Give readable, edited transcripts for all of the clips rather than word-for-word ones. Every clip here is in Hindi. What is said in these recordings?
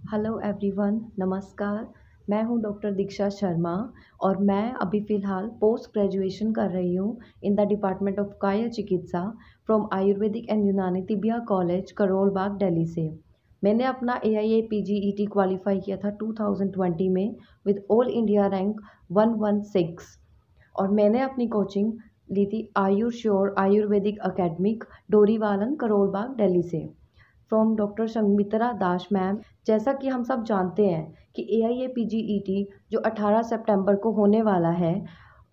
हेलो एवरीवन, नमस्कार। मैं हूं डॉक्टर दीक्षा शर्मा और मैं अभी फ़िलहाल पोस्ट ग्रेजुएशन कर रही हूं इन द डिपार्टमेंट ऑफ काया चिकित्सा फ्रॉम आयुर्वेदिक एंड यूनानी तिबिया कॉलेज, करोल बाग, दिल्ली से। मैंने अपना AIA PGET क्वालिफाई किया था 2020 में विद ऑल इंडिया रैंक 116 और मैंने अपनी कोचिंग ली थी आयुर्श्योर आयुर्वेदिक अकेडमिक, डोरीवालन, करोल बाग, दिल्ली से, from doctor Sanghamitra Das ma'am. जैसा कि हम सब जानते हैं कि AIA PGET जो 18 सितंबर को होने वाला है,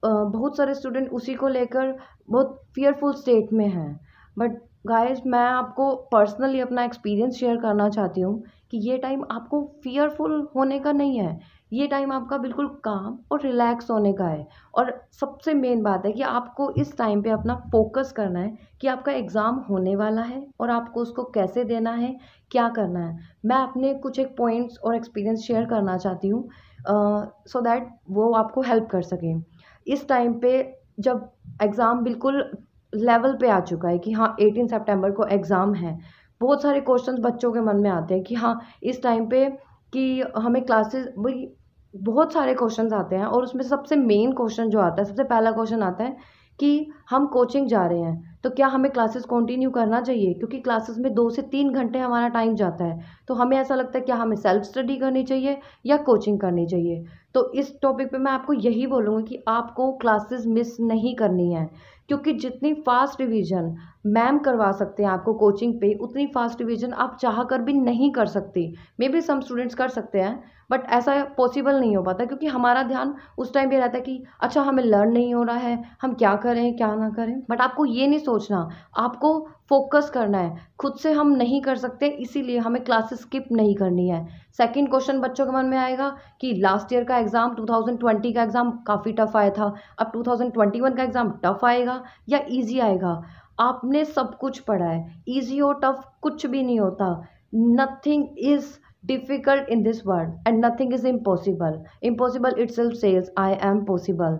बहुत सारे स्टूडेंट उसी को लेकर बहुत फियरफुल स्टेट में हैं। बट गाइस, मैं आपको पर्सनली अपना एक्सपीरियंस शेयर करना चाहती हूँ कि ये टाइम आपको फियरफुल होने का नहीं है। ये टाइम आपका बिल्कुल काम और रिलैक्स होने का है। और सबसे मेन बात है कि आपको इस टाइम पे अपना फोकस करना है कि आपका एग्ज़ाम होने वाला है और आपको उसको कैसे देना है, क्या करना है। मैं अपने कुछ एक पॉइंट्स और एक्सपीरियंस शेयर करना चाहती हूँ सो दैट वो आपको हेल्प कर सकें। इस टाइम पे जब एग्ज़ाम बिल्कुल लेवल पे आ चुका है कि हाँ 18 सितंबर को एग्ज़ाम है, बहुत सारे क्वेश्चंस बच्चों के मन में आते हैं कि हाँ इस टाइम पे कि हमें क्लासेस वही बहुत सारे क्वेश्चंस आते हैं। और उसमें सबसे मेन क्वेश्चन जो आता है, सबसे पहला क्वेश्चन आता है कि हम कोचिंग जा रहे हैं तो क्या हमें क्लासेस कंटिन्यू करना चाहिए, क्योंकि क्लासेस में 2 से 3 घंटे हमारा टाइम जाता है। तो हमें ऐसा लगता है क्या हमें सेल्फ स्टडी करनी चाहिए या कोचिंग करनी चाहिए। तो इस टॉपिक पे मैं आपको यही बोलूँगी कि आपको क्लासेस मिस नहीं करनी है, क्योंकि जितनी फास्ट रिवीजन मैम करवा सकते हैं आपको कोचिंग पे, उतनी फास्ट रिवीजन आप चाह कर भी नहीं कर सकते। मे बी सम स्टूडेंट्स कर सकते हैं बट ऐसा पॉसिबल नहीं हो पाता, क्योंकि हमारा ध्यान उस टाइम पे रहता है कि अच्छा हमें लर्न नहीं हो रहा है, हम क्या करें क्या ना करें। बट आपको ये नहीं सोचना, आपको फोकस करना है। खुद से हम नहीं कर सकते, इसीलिए हमें क्लासेस स्किप नहीं करनी है। सेकंड क्वेश्चन बच्चों के मन में आएगा कि लास्ट ईयर का एग्ज़ाम 2020 का एग्ज़ाम काफ़ी टफ आया था, अब 2021 का एग्ज़ाम टफ आएगा या ईजी आएगा। आपने सब कुछ पढ़ा है, ईजी और टफ कुछ भी नहीं होता। Nothing is difficult in this world and nothing is impossible. Impossible itself says I am possible.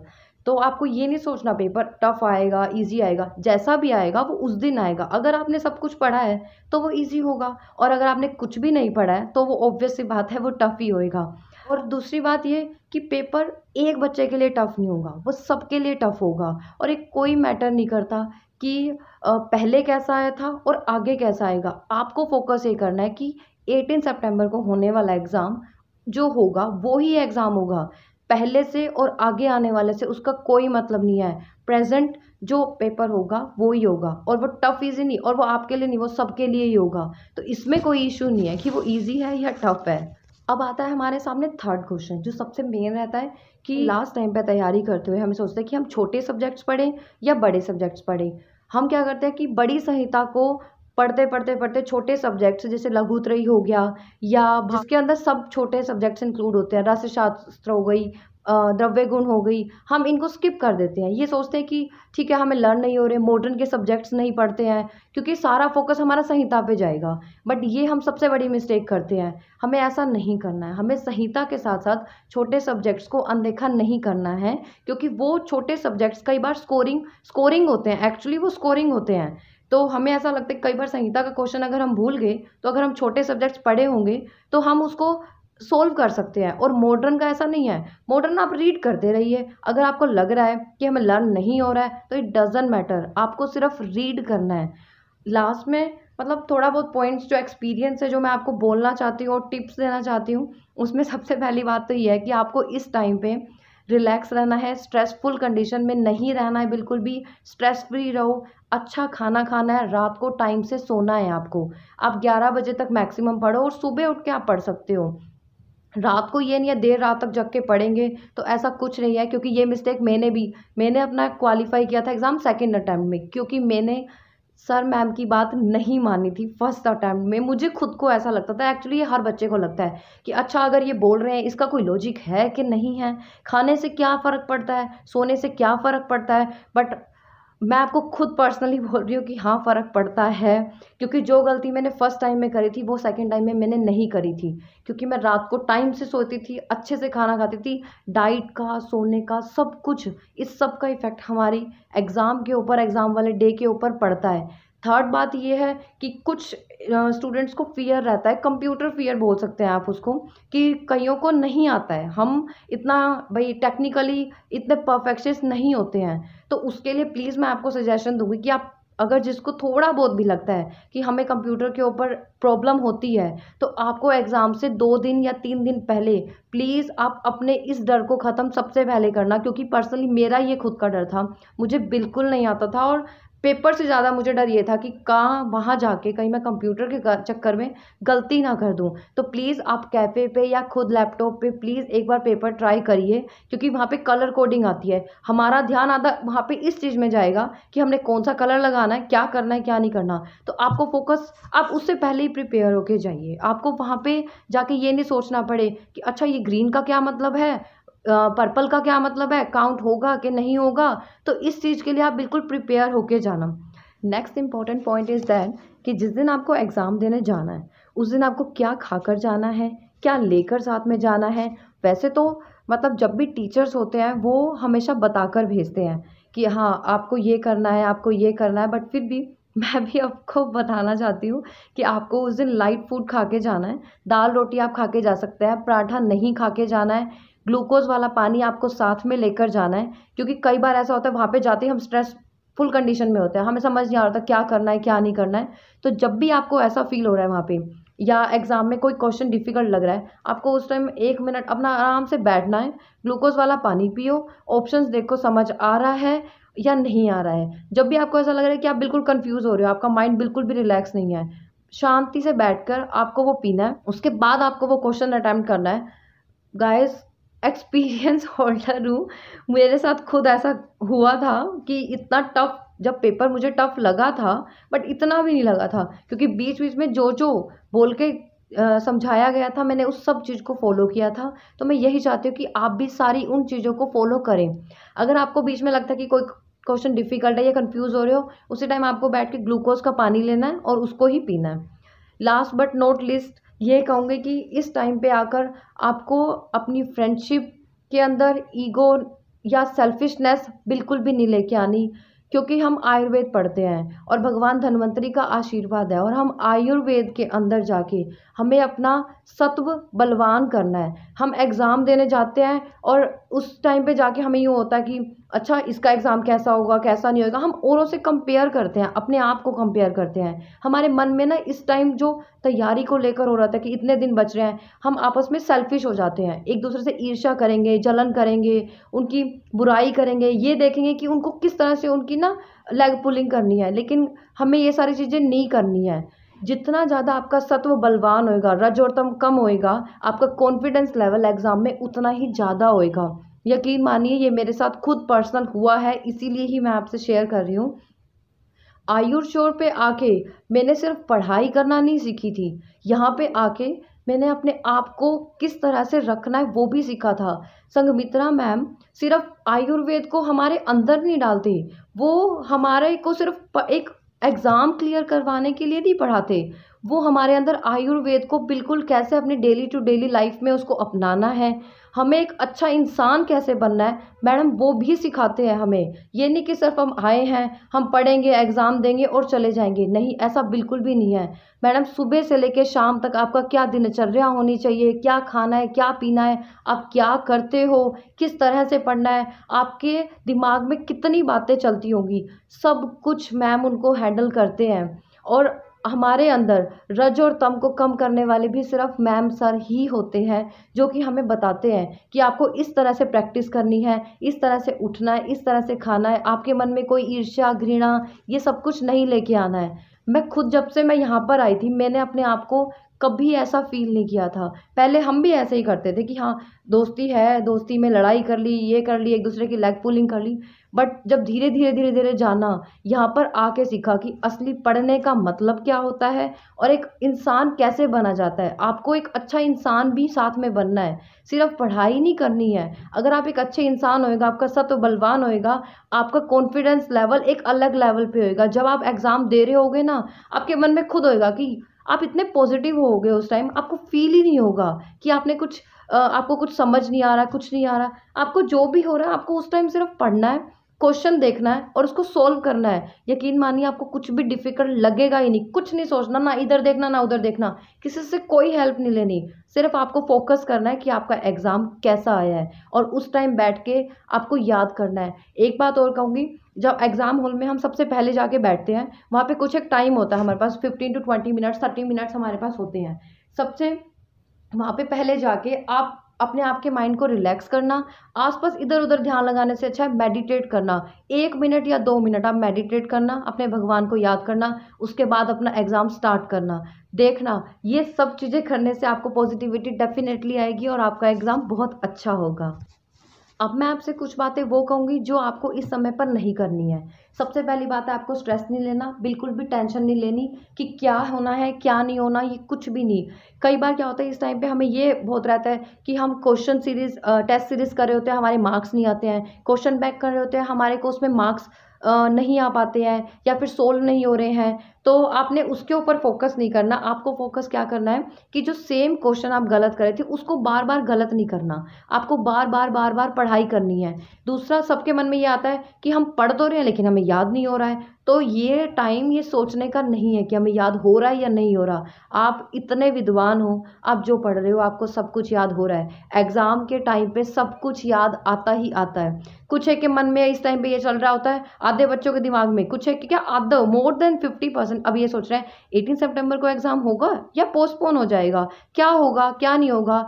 तो आपको ये नहीं सोचना पेपर टफ आएगा इजी आएगा, जैसा भी आएगा वो उस दिन आएगा। अगर आपने सब कुछ पढ़ा है तो वो इजी होगा, और अगर आपने कुछ भी नहीं पढ़ा है तो वो ऑब्वियस सी बात है वो टफ ही होएगा। और दूसरी बात ये कि पेपर एक बच्चे के लिए टफ नहीं होगा, वो सबके लिए टफ होगा। और एक कोई मैटर नहीं करता कि पहले कैसा आया था और आगे कैसा आएगा। आपको फोकस ये करना है कि 18 सितंबर को होने वाला एग्ज़ाम जो होगा वो ही एग्ज़ाम होगा। पहले से और आगे आने वाले से उसका कोई मतलब नहीं है। प्रेजेंट जो पेपर होगा वो ही होगा, और वो टफ इजी नहीं, और वो आपके लिए नहीं, वो सबके लिए ही होगा। तो इसमें कोई इशू नहीं है कि वो इजी है या टफ है। अब आता है हमारे सामने थर्ड क्वेश्चन, जो सबसे मेन रहता है कि लास्ट टाइम पे तैयारी करते हुए हमें सोचते हैं कि हम छोटे सब्जेक्ट्स पढ़ें या बड़े सब्जेक्ट्स पढ़ें। हम क्या करते हैं कि बड़ी संहिता को पढ़ते पढ़ते पढ़ते छोटे सब्जेक्ट्स जैसे लघुत्रयी हो गया, या जिसके अंदर सब छोटे सब्जेक्ट्स इंक्लूड होते हैं, रसशास्त्र हो गई, द्रव्य गुण हो गई, हम इनको स्किप कर देते हैं। ये सोचते हैं कि ठीक है हमें लर्न नहीं हो रहे, मॉडर्न के सब्जेक्ट्स नहीं पढ़ते हैं क्योंकि सारा फोकस हमारा संहिता पे जाएगा। बट ये हम सबसे बड़ी मिस्टेक करते हैं। हमें ऐसा नहीं करना है, हमें संहिता के साथ साथ छोटे सब्जेक्ट्स को अनदेखा नहीं करना है, क्योंकि वो छोटे सब्जेक्ट्स कई बार स्कोरिंग होते हैं, एक्चुअली वो स्कोरिंग होते हैं। तो हमें ऐसा लगता है कई बार संहिता का क्वेश्चन अगर हम भूल गए तो अगर हम छोटे सब्जेक्ट्स पढ़े होंगे तो हम उसको सोल्व कर सकते हैं। और मॉडर्न का ऐसा नहीं है, मॉडर्न आप रीड करते रहिए। अगर आपको लग रहा है कि हमें लर्न नहीं हो रहा है तो इट डजेंट मैटर, आपको सिर्फ रीड करना है। लास्ट में मतलब थोड़ा बहुत पॉइंट्स जो एक्सपीरियंस है जो मैं आपको बोलना चाहती हूँ और टिप्स देना चाहती हूँ, उसमें सबसे पहली बात तो ये है कि आपको इस टाइम पे रिलैक्स रहना है, स्ट्रेसफुल कंडीशन में नहीं रहना है, बिल्कुल भी स्ट्रेस फ्री रहो। अच्छा खाना खाना है, रात को टाइम से सोना है आपको। आप 11 बजे तक मैक्सिमम पढ़ो और सुबह उठ के आप पढ़ सकते हो। रात को ये नहीं है देर रात तक जग के पढ़ेंगे तो ऐसा कुछ नहीं है, क्योंकि ये मिस्टेक मैंने अपना क्वालिफाई किया था एग्ज़ाम सेकंड अटेम्प्ट में, क्योंकि मैंने सर मैम की बात नहीं मानी थी फर्स्ट अटेम्प्ट में। मुझे खुद को ऐसा लगता था, एक्चुअली ये हर बच्चे को लगता है कि अच्छा अगर ये बोल रहे हैं इसका कोई लॉजिक है कि नहीं है, खाने से क्या फ़र्क पड़ता है, सोने से क्या फ़र्क पड़ता है। बट मैं आपको खुद पर्सनली बोल रही हूँ कि हाँ फ़र्क पड़ता है, क्योंकि जो गलती मैंने फर्स्ट टाइम में करी थी वो सेकंड टाइम में मैंने नहीं करी थी, क्योंकि मैं रात को टाइम से सोती थी, अच्छे से खाना खाती थी। डाइट का, सोने का, सब कुछ, इस सब का इफ़ेक्ट हमारी एग्ज़ाम के ऊपर, एग्ज़ाम वाले डे के ऊपर पड़ता है। थर्ड बात ये है कि कुछ स्टूडेंट्स को फियर रहता है, कंप्यूटर फियर बोल सकते हैं आप उसको, कि कईयों को नहीं आता है, हम इतना भाई टेक्निकली इतने परफेक्शनिस्ट नहीं होते हैं। तो उसके लिए प्लीज़ मैं आपको सजेशन दूंगी कि आप अगर जिसको थोड़ा बहुत भी लगता है कि हमें कंप्यूटर के ऊपर प्रॉब्लम होती है, तो आपको एग्ज़ाम से 2 दिन या 3 दिन पहले प्लीज़ आप अपने इस डर को ख़त्म सबसे पहले करना, क्योंकि पर्सनली मेरा ये खुद का डर था, मुझे बिल्कुल नहीं आता था। और पेपर से ज़्यादा मुझे डर ये था कि कहाँ वहाँ जाके कहीं मैं कंप्यूटर के चक्कर में गलती ना कर दूँ। तो प्लीज़ आप कैफ़े पे या खुद लैपटॉप पे प्लीज़ एक बार पेपर ट्राई करिए, क्योंकि वहाँ पे कलर कोडिंग आती है। हमारा ध्यान आधा वहाँ पे इस चीज़ में जाएगा कि हमने कौन सा कलर लगाना है, क्या करना है, क्या नहीं करना। तो आपको फोकस, आप उससे पहले ही प्रिपेयर होके जाइए। आपको वहाँ पे जाके ये नहीं सोचना पड़े कि अच्छा ये ग्रीन का क्या मतलब है, पर्पल का क्या मतलब है, काउंट होगा कि नहीं होगा। तो इस चीज़ के लिए आप बिल्कुल प्रिपेयर होके जाना। Next important point is that कि जिस दिन आपको एग्ज़ाम देने जाना है, उस दिन आपको क्या खाकर जाना है, क्या लेकर साथ में जाना है। वैसे तो मतलब जब भी टीचर्स होते हैं वो हमेशा बताकर भेजते हैं कि हाँ आपको ये करना है, आपको ये करना है, बट फिर भी मैं भी आपको बताना चाहती हूँ कि आपको उस दिन लाइट फूड खा के जाना है। दाल रोटी आप खा के जा सकते हैं, पराठा नहीं खा के जाना है। ग्लूकोज़ वाला पानी आपको साथ में लेकर जाना है, क्योंकि कई बार ऐसा होता है वहाँ पे जाते ही हम स्ट्रेसफुल कंडीशन में होते हैं, हमें समझ नहीं आ रहा था क्या करना है क्या नहीं करना है। तो जब भी आपको ऐसा फील हो रहा है वहाँ पे, या एग्ज़ाम में कोई क्वेश्चन डिफ़िकल्ट लग रहा है, आपको उस टाइम 1 मिनट अपना आराम से बैठना है, ग्लूकोज़ वाला पानी पियो, ऑप्शंस देखो समझ आ रहा है या नहीं आ रहा है। जब भी आपको ऐसा लग रहा है कि आप बिल्कुल कन्फ्यूज़ हो रहे हो, आपका माइंड बिल्कुल भी रिलैक्स नहीं है, शांति से बैठकर आपको वो पीना है, उसके बाद आपको वो क्वेश्चन अटेम्प्ट करना है। गाइस, एक्सपीरियंस होल्डर हूँ, मेरे साथ खुद ऐसा हुआ था कि इतना टफ, जब पेपर मुझे टफ लगा था, बट इतना भी नहीं लगा था, क्योंकि बीच बीच में जो जो बोल के समझाया गया था मैंने उस सब चीज़ को फॉलो किया था। तो मैं यही चाहती हूँ कि आप भी सारी उन चीज़ों को फॉलो करें। अगर आपको बीच में लगता है कि कोई क्वेश्चन डिफिकल्ट है या कंफ्यूज हो रहे हो, उसी टाइम आपको बैठ के ग्लूकोज का पानी लेना है और उसको ही पीना है। लास्ट बट नॉट लिस्ट ये कहूँगी कि इस टाइम पे आकर आपको अपनी फ्रेंडशिप के अंदर ईगो या सेल्फिशनेस बिल्कुल भी नहीं लेके आनी, क्योंकि हम आयुर्वेद पढ़ते हैं और भगवान धन्वंतरी का आशीर्वाद है, और हम आयुर्वेद के अंदर जाके हमें अपना सत्व बलवान करना है। हम एग्ज़ाम देने जाते हैं और उस टाइम पे जाके हमें यूँ होता है कि अच्छा इसका एग्ज़ाम कैसा होगा कैसा नहीं होगा, हम औरों से कंपेयर करते हैं, अपने आप को कंपेयर करते हैं। हमारे मन में ना इस टाइम जो तैयारी को लेकर हो रहा था कि इतने दिन बच रहे हैं, हम आपस में सेल्फिश हो जाते हैं, एक दूसरे से ईर्ष्या करेंगे, जलन करेंगे, उनकी बुराई करेंगे, ये देखेंगे कि उनको किस तरह से उनकी ना लेग पुलिंग करनी है। लेकिन हमें ये सारी चीज़ें नहीं करनी है। जितना ज़्यादा आपका सत्व बलवान होएगा, रज और तम कम होएगा, आपका कॉन्फिडेंस लेवल एग्ज़ाम में उतना ही ज़्यादा होएगा। यकीन मानिए ये मेरे साथ खुद पर्सनल हुआ है, इसीलिए ही मैं आपसे शेयर कर रही हूँ। आयुर शोर पे आके मैंने सिर्फ पढ़ाई करना नहीं सीखी थी, यहाँ पे आके मैंने अपने आप को किस तरह से रखना है वो भी सीखा था। संघमित्रा मैम सिर्फ आयुर्वेद को हमारे अंदर नहीं डालते, वो हमारे को सिर्फ एक एग्ज़ाम क्लियर करवाने के लिए नहीं पढ़ाते, वो हमारे अंदर आयुर्वेद को बिल्कुल कैसे अपनी डेली टू डेली लाइफ में उसको अपनाना है, हमें एक अच्छा इंसान कैसे बनना है मैडम वो भी सिखाते हैं हमें। ये नहीं कि सिर्फ हम आए हैं, हम पढ़ेंगे, एग्ज़ाम देंगे और चले जाएंगे, नहीं ऐसा बिल्कुल भी नहीं है। मैडम सुबह से लेकर शाम तक आपका क्या दिनचर्या होनी चाहिए, क्या खाना है, क्या पीना है, आप क्या करते हो, किस तरह से पढ़ना है, आपके दिमाग में कितनी बातें चलती होंगी, सब कुछ मैम उनको हैंडल करते हैं। और हमारे अंदर रज और तम को कम करने वाले भी सिर्फ मैम सर ही होते हैं, जो कि हमें बताते हैं कि आपको इस तरह से प्रैक्टिस करनी है, इस तरह से उठना है, इस तरह से खाना है, आपके मन में कोई ईर्ष्या घृणा ये सब कुछ नहीं लेके आना है। मैं खुद जब से मैं यहाँ पर आई थी मैंने अपने आप को कभी ऐसा फील नहीं किया था। पहले हम भी ऐसे ही करते थे कि हाँ दोस्ती है, दोस्ती में लड़ाई कर ली, ये कर ली, एक दूसरे की लेग पुलिंग कर ली, बट जब धीरे धीरे धीरे धीरे जाना, यहाँ पर आके सीखा कि असली पढ़ने का मतलब क्या होता है और एक इंसान कैसे बना जाता है। आपको एक अच्छा इंसान भी साथ में बनना है, सिर्फ पढ़ाई नहीं करनी है। अगर आप एक अच्छे इंसान होएगा, आपका सत्व बलवान होएगा, आपका कॉन्फिडेंस लेवल एक अलग लेवल पे होएगा। जब आप एग्ज़ाम दे रहे होगे ना, आपके मन में खुद होएगा कि आप इतने पॉजिटिव होगे, उस टाइम आपको फील ही नहीं होगा कि आपने आपको कुछ समझ नहीं आ रहा, कुछ नहीं आ रहा। आपको जो भी हो रहा है आपको उस टाइम सिर्फ पढ़ना है, क्वेश्चन देखना है और उसको सोल्व करना है। यकीन मानिए आपको कुछ भी डिफिकल्ट लगेगा ही नहीं, कुछ नहीं सोचना, ना इधर देखना ना उधर देखना, किसी से कोई हेल्प नहीं लेनी, सिर्फ आपको फोकस करना है कि आपका एग्ज़ाम कैसा आया है और उस टाइम बैठ के आपको याद करना है। एक बात और कहूँगी, जब एग्ज़ाम हॉल में हम सबसे पहले जाके बैठते हैं, वहाँ पे कुछ एक टाइम होता है हमारे पास, 15 to 20 मिनट्स 30 मिनट्स हमारे पास होते हैं। सबसे वहाँ पे पहले जाके आप अपने आप के माइंड को रिलैक्स करना, आसपास इधर उधर ध्यान लगाने से अच्छा है मेडिटेट करना। 1 मिनट या 2 मिनट आप मेडिटेट करना, अपने भगवान को याद करना, उसके बाद अपना एग्ज़ाम स्टार्ट करना। देखना ये सब चीज़ें करने से आपको पॉजिटिविटी डेफिनेटली आएगी और आपका एग्ज़ाम बहुत अच्छा होगा। अब मैं आपसे कुछ बातें वो कहूँगी जो आपको इस समय पर नहीं करनी है। सबसे पहली बात है, आपको स्ट्रेस नहीं लेना, बिल्कुल भी टेंशन नहीं लेनी कि क्या होना है क्या नहीं होना, ये कुछ भी नहीं। कई बार क्या होता है, इस टाइम पे हमें ये बहुत रहता है कि हम क्वेश्चन सीरीज टेस्ट सीरीज कर रहे होते हैं, हमारे मार्क्स नहीं आते हैं, क्वेश्चन बैक कर रहे होते हैं, हमारे को उसमें मार्क्स नहीं आ पाते हैं या फिर सोल्व नहीं हो रहे हैं। तो आपने उसके ऊपर फोकस नहीं करना, आपको फोकस क्या करना है कि जो सेम क्वेश्चन आप गलत करे थे उसको बार बार गलत नहीं करना, आपको बार बार पढ़ाई करनी है। दूसरा, सबके मन में ये आता है कि हम पढ़ तो रहे हैं लेकिन हमें याद नहीं हो रहा है, तो ये टाइम ये सोचने का नहीं है कि हमें याद हो रहा है या नहीं हो रहा। आप इतने विद्वान हो, आप जो पढ़ रहे हो आपको सब कुछ याद हो रहा है। एग्ज़ाम के टाइम पे सब कुछ याद आता ही आता है। कुछ है कि मन में इस टाइम पे ये चल रहा होता है, आधे बच्चों के दिमाग में कुछ है कि क्या आधा मोर देन 50% अब ये सोच रहे हैं 18 सितंबर को एग्ज़ाम होगा या पोस्टपोन हो जाएगा, क्या होगा क्या नहीं होगा।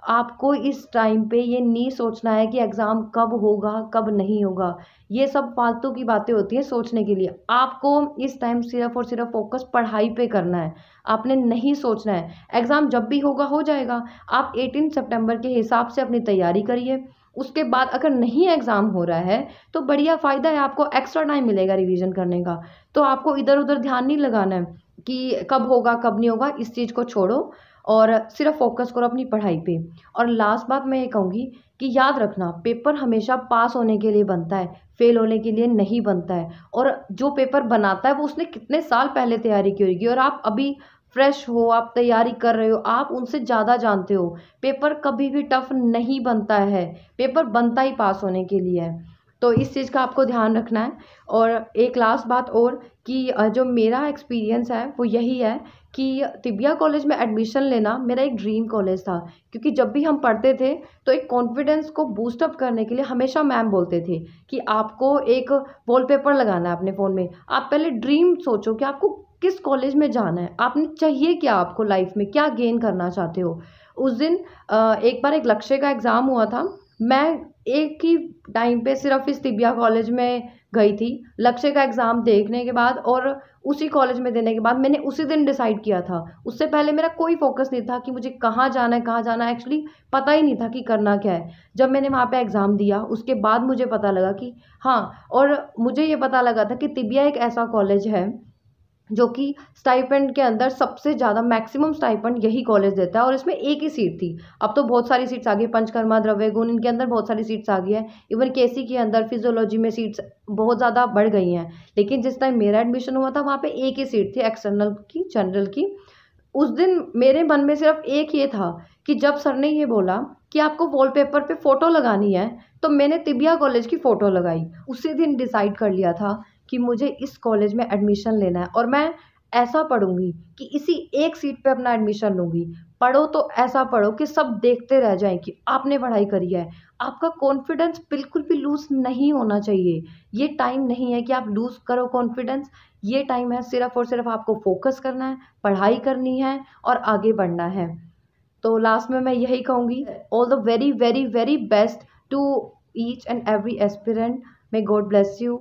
आपको इस टाइम पे ये नहीं सोचना है कि एग्ज़ाम कब होगा कब नहीं होगा, ये सब फालतू की बातें होती हैं सोचने के लिए। आपको इस टाइम सिर्फ और सिर्फ फोकस पढ़ाई पे करना है, आपने नहीं सोचना है। एग्ज़ाम जब भी होगा हो जाएगा, आप 18 सितंबर के हिसाब से अपनी तैयारी करिए। उसके बाद अगर नहीं एग्ज़ाम हो रहा है तो बढ़िया, फ़ायदा है, आपको एक्स्ट्रा टाइम मिलेगा रिवीजन करने का। तो आपको इधर उधर ध्यान नहीं लगाना है कि कब होगा कब नहीं होगा, इस चीज़ को छोड़ो और सिर्फ फोकस करो अपनी पढ़ाई पे। और लास्ट बात मैं ये कहूँगी कि याद रखना, पेपर हमेशा पास होने के लिए बनता है, फेल होने के लिए नहीं बनता है। और जो पेपर बनाता है वो उसने कितने साल पहले तैयारी की होगी और आप अभी फ्रेश हो, आप तैयारी कर रहे हो, आप उनसे ज़्यादा जानते हो। पेपर कभी भी टफ नहीं बनता है, पेपर बनता ही पास होने के लिए है। तो इस चीज़ का आपको ध्यान रखना है। और एक लास्ट बात और कि जो मेरा एक्सपीरियंस है वो यही है कि तिबिया कॉलेज में एडमिशन लेना मेरा एक ड्रीम कॉलेज था, क्योंकि जब भी हम पढ़ते थे तो एक कॉन्फिडेंस को बूस्ट अप करने के लिए हमेशा मैम बोलते थे कि आपको एक वॉलपेपर लगाना है अपने फ़ोन में। आप पहले ड्रीम सोचो कि आपको किस कॉलेज में जाना है, आपने चाहिए क्या, आपको लाइफ में क्या गेन करना चाहते हो। उस दिन एक बार एक लक्ष्य का एग्ज़ाम हुआ था, मैं एक ही टाइम पे सिर्फ इस तिबिया कॉलेज में गई थी लक्ष्य का एग्ज़ाम देखने के बाद, और उसी कॉलेज में देने के बाद मैंने उसी दिन डिसाइड किया था। उससे पहले मेरा कोई फोकस नहीं था कि मुझे कहाँ जाना है कहाँ जाना है, एक्चुअली पता ही नहीं था कि करना क्या है। जब मैंने वहाँ पे एग्ज़ाम दिया उसके बाद मुझे पता लगा कि हाँ, और मुझे ये पता लगा था कि तिबिया एक ऐसा कॉलेज है जो कि स्टाइपेंड के अंदर सबसे ज़्यादा मैक्सिमम स्टाइपेंड यही कॉलेज देता है, और इसमें एक ही सीट थी। अब तो बहुत सारी सीट्स आ गई, पंचकर्मा, द्रव्य गुण, इनके अंदर बहुत सारी सीट्स आ गई है। इवन केसी के अंदर फिजियोलॉजी में सीट्स बहुत ज़्यादा बढ़ गई हैं। लेकिन जिस टाइम मेरा एडमिशन हुआ था वहाँ पे एक ही सीट थी, एक्सटर्नल की, जनरल की। उस दिन मेरे मन में सिर्फ एक ये था कि जब सर ने ये बोला कि आपको वॉलपेपर पे फ़ोटो लगानी है, तो मैंने तिबिया कॉलेज की फ़ोटो लगाई। उसी दिन डिसाइड कर लिया था कि मुझे इस कॉलेज में एडमिशन लेना है और मैं ऐसा पढ़ूंगी कि इसी एक सीट पे अपना एडमिशन लूँगी। पढ़ो तो ऐसा पढ़ो कि सब देखते रह जाएं कि आपने पढ़ाई करी है। आपका कॉन्फिडेंस बिल्कुल भी लूज़ नहीं होना चाहिए। ये टाइम नहीं है कि आप लूज़ करो कॉन्फिडेंस, ये टाइम है सिर्फ़ और सिर्फ आपको फोकस करना है, पढ़ाई करनी है और आगे बढ़ना है। तो लास्ट में मैं यही कहूँगी, all the very very very best to each and every aspirant. May God bless you.